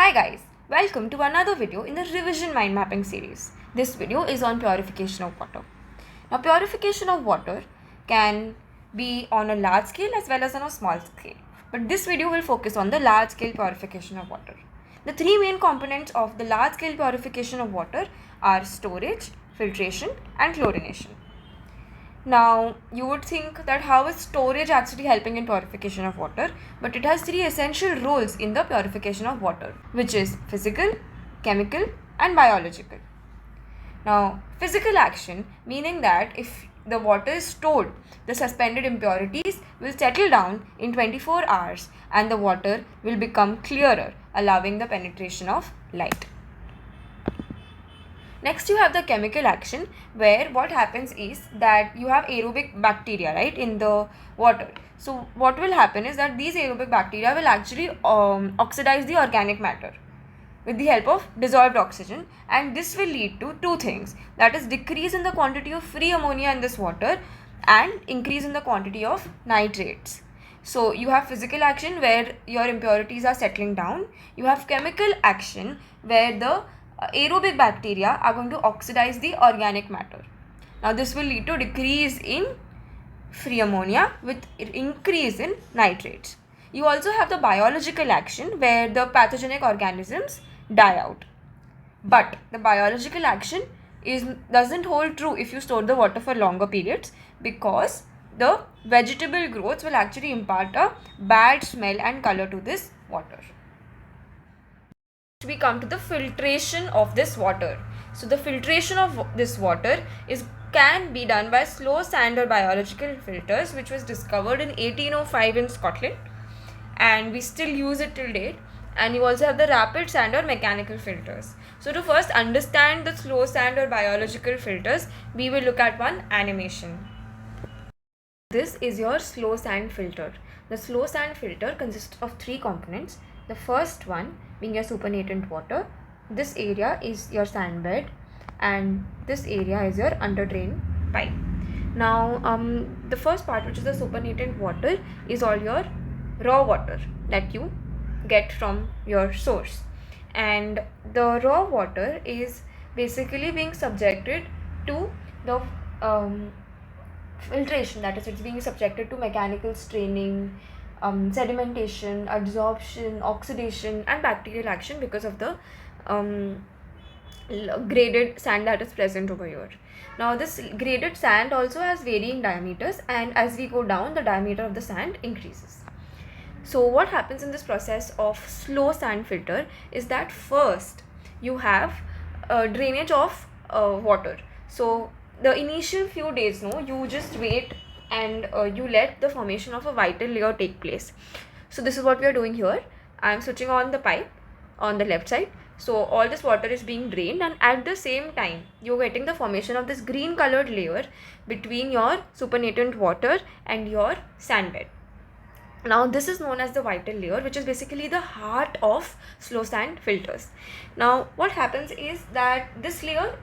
Hi guys, welcome to another video in the revision mind mapping series. This video is on purification of water. Now purification of water can be on a large scale as well as on a small scale. But this video will focus on the large scale purification of water. The three main components of the large scale purification of water are storage, filtration and chlorination. Now, you would think that how is storage actually helping in purification of water? But it has three essential roles in the purification of water, which is physical, chemical and biological. Now, physical action, meaning that if the water is stored, the suspended impurities will settle down in 24 hours and the water will become clearer, allowing the penetration of light. Next, you have the chemical action, where what happens is that you have aerobic bacteria, right, in the water. So what will happen is that these aerobic bacteria will actually oxidize the organic matter with the help of dissolved oxygen, and this will lead to two things, that is decrease in the quantity of free ammonia in this water and increase in the quantity of nitrates. So you have physical action where your impurities are settling down. You have chemical action where the aerobic bacteria are going to oxidize the organic matter. Now this will lead to decrease in free ammonia with increase in nitrates. You also have the biological action where the pathogenic organisms die out. But the biological action doesn't hold true if you store the water for longer periods, because the vegetable growths will actually impart a bad smell and color to this water. We come to the filtration of this water. So the filtration of this water can be done by slow sand or biological filters, which was discovered in 1805 in Scotland, and we still use it till date. And you also have the rapid sand or mechanical filters. So to first understand the slow sand or biological filters, we will look at one animation. This is your slow sand filter. The slow sand filter consists of three components. The first one being your supernatant water. This area is your sand bed and this area is your under drain pipe. Now the first part, which is the supernatant water, is all your raw water that you get from your source, and the raw water is basically being subjected to the filtration, that is, it's being subjected to mechanical straining, sedimentation, adsorption, oxidation and bacterial action because of the graded sand that is present over here. Now this graded sand also has varying diameters, and as we go down, the diameter of the sand increases. So what happens in this process of slow sand filter is that first you have drainage of water. So the initial few days, you just wait and you let the formation of a vital layer take place. So this is what we are doing here. I am switching on the pipe on the left side. So all this water is being drained, and at the same time you're getting the formation of this green colored layer between your supernatant water and your sand bed. Now this is known as the vital layer, which is basically the heart of slow sand filters. Now what happens is that this layer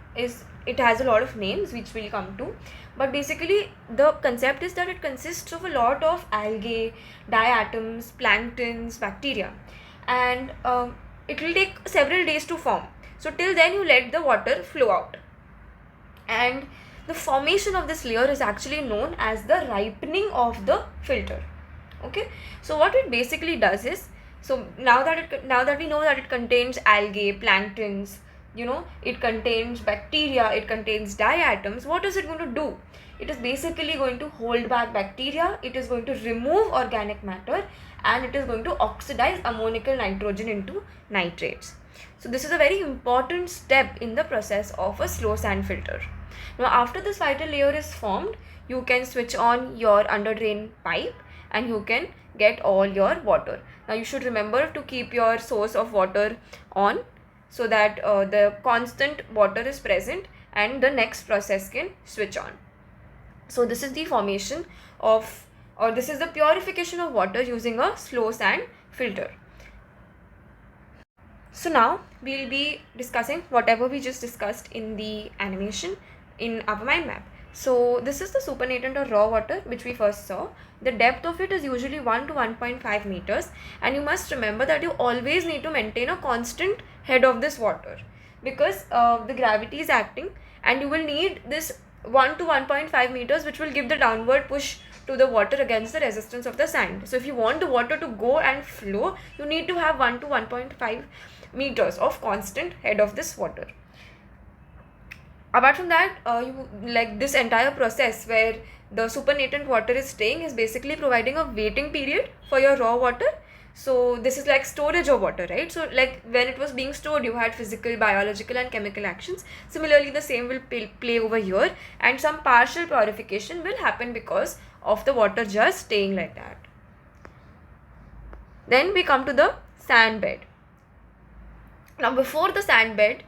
it has a lot of names which we'll come to, but basically the concept is that it consists of a lot of algae, diatoms, planktons, bacteria, and it will take several days to form. So till then you let the water flow out, and the formation of this layer is actually known as the ripening of the filter. Okay, so what it basically does is, so now that we know that it contains algae, planktons, it contains bacteria, it contains diatoms, what is it going to do? It is basically going to hold back bacteria, it is going to remove organic matter, and it is going to oxidize ammonical nitrogen into nitrates. So this is a very important step in the process of a slow sand filter. Now after this vital layer is formed, you can switch on your under drain pipe and you can get all your water. Now you should remember to keep your source of water on, so that the constant water is present and the next process can switch on. So this is the formation of, or this is the purification of water using a slow sand filter. So now we'll be discussing whatever we just discussed in the animation in our mind map. So this is the supernatant or raw water which we first saw. The depth of it is usually 1 to 1.5 meters, and you must remember that you always need to maintain a constant head of this water, because the gravity is acting, and you will need this 1 to 1.5 meters, which will give the downward push to the water against the resistance of the sand. So if you want the water to go and flow, you need to have 1 to 1.5 meters of constant head of this water. Apart from that, this entire process where the supernatant water is staying is basically providing a waiting period for your raw water. So this is like storage of water, right? So like when it was being stored, you had physical, biological and chemical actions. Similarly, the same will play over here, and some partial purification will happen because of the water just staying like that. Then we come to the sand bed. Now before the sand bed,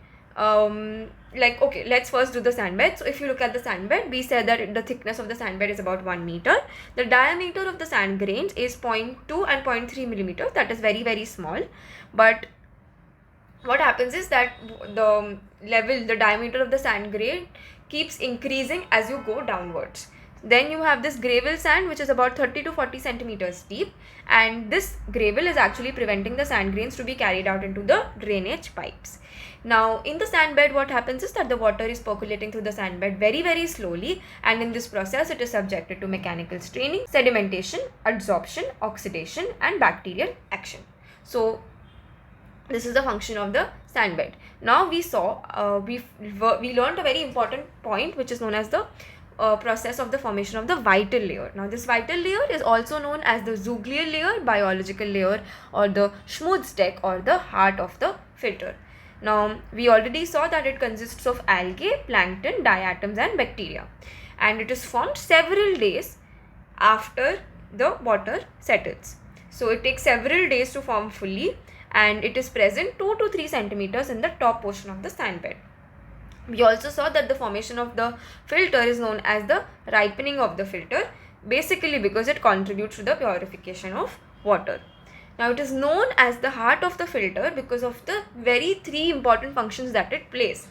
let's first do the sand bed. So if you look at the sand bed, we said that the thickness of the sand bed is about 1 meter. The diameter of the sand grains is 0.2 and 0.3 millimeters. That is very, very small. But what happens is that the diameter of the sand grain keeps increasing as you go downwards. Then you have this gravel sand, which is about 30 to 40 centimeters deep, and this gravel is actually preventing the sand grains to be carried out into the drainage pipes. Now in the sand bed, what happens is that the water is percolating through the sand bed very, very slowly, and in this process it is subjected to mechanical straining, sedimentation, adsorption, oxidation and bacterial action. So this is the function of the sand bed. Now we saw, we learned a very important point, which is known as the process of the formation of the vital layer. Now this vital layer is also known as the zooglial layer, biological layer, or the Schmutzdeck, or the heart of the filter. Now we already saw that it consists of algae, plankton, diatoms and bacteria, and it is formed several days after the water settles. So it takes several days to form fully, and it is present 2 to 3 centimeters in the top portion of the sand bed. We also saw that the formation of the filter is known as the ripening of the filter, basically because it contributes to the purification of water. Now it is known as the heart of the filter because of the very 3 important functions that it plays.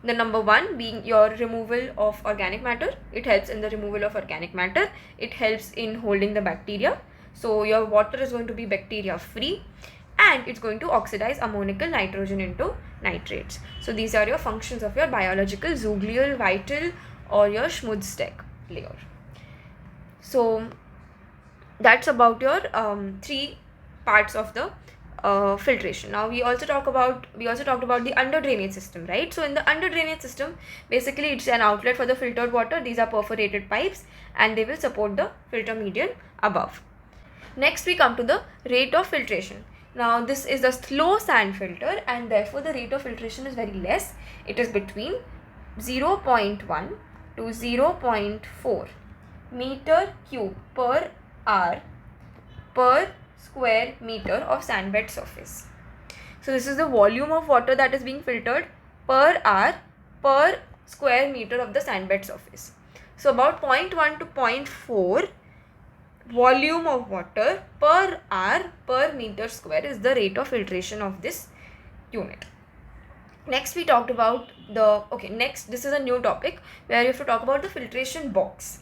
The number 1 being your removal of organic matter. It helps in the removal of organic matter. It helps in holding the bacteria. So your water is going to be bacteria free, and it's going to oxidize ammonical nitrogen into nitrates. So these are your functions of your biological, zooglial, vital or your Schmutzdeck layer. So that's about your 3 parts of the filtration. Now we also talked about the under drainage system, right? So in the under drainage system, basically it's an outlet for the filtered water. These are perforated pipes, and they will support the filter medium above. Next we come to the rate of filtration. Now this is a slow sand filter, and therefore the rate of filtration is very less. It is between 0.1 to 0.4 meter cube per hour per square meter of sand bed surface. So this is the volume of water that is being filtered per hour per square meter of the sand bed surface. So about 0.1 to 0.4 volume of water per hour per meter square is the rate of filtration of this unit. Next we talked about this is a new topic where you have to talk about the filtration box.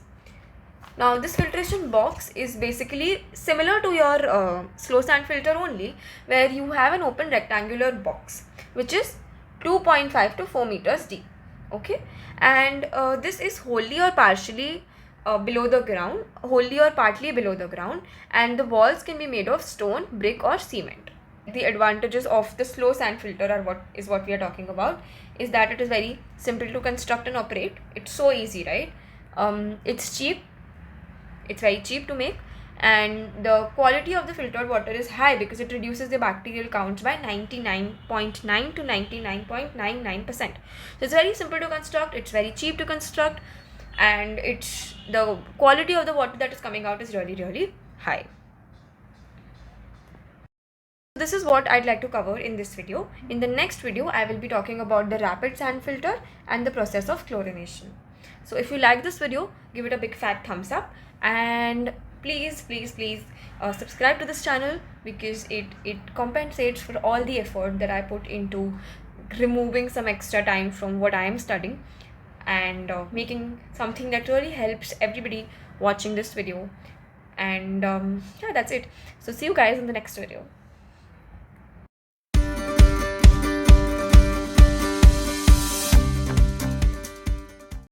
Now this filtration box is basically similar to your slow sand filter only, where you have an open rectangular box which is 2.5 to 4 meters deep. Okay, and this is wholly or partially below the ground, wholly or partly below the ground, and the walls can be made of stone, brick or cement. The advantages of the slow sand filter are what we are talking about, is that it is very simple to construct and operate. It's so easy, right? It's cheap, it's very cheap to make, and the quality of the filtered water is high because it reduces the bacterial counts by 99.9 to 99.99%. So it's very simple to construct, it's very cheap to construct, and the quality of the water that is coming out is really, really high. This is what I'd like to cover in this video. In the next video, I will be talking about the rapid sand filter and the process of chlorination. So if you like this video, give it a big fat thumbs up, and please subscribe to this channel, because it compensates for all the effort that I put into removing some extra time from what I am studying. and making something that really helps everybody watching this video. And yeah, that's it. So see you guys in the next video.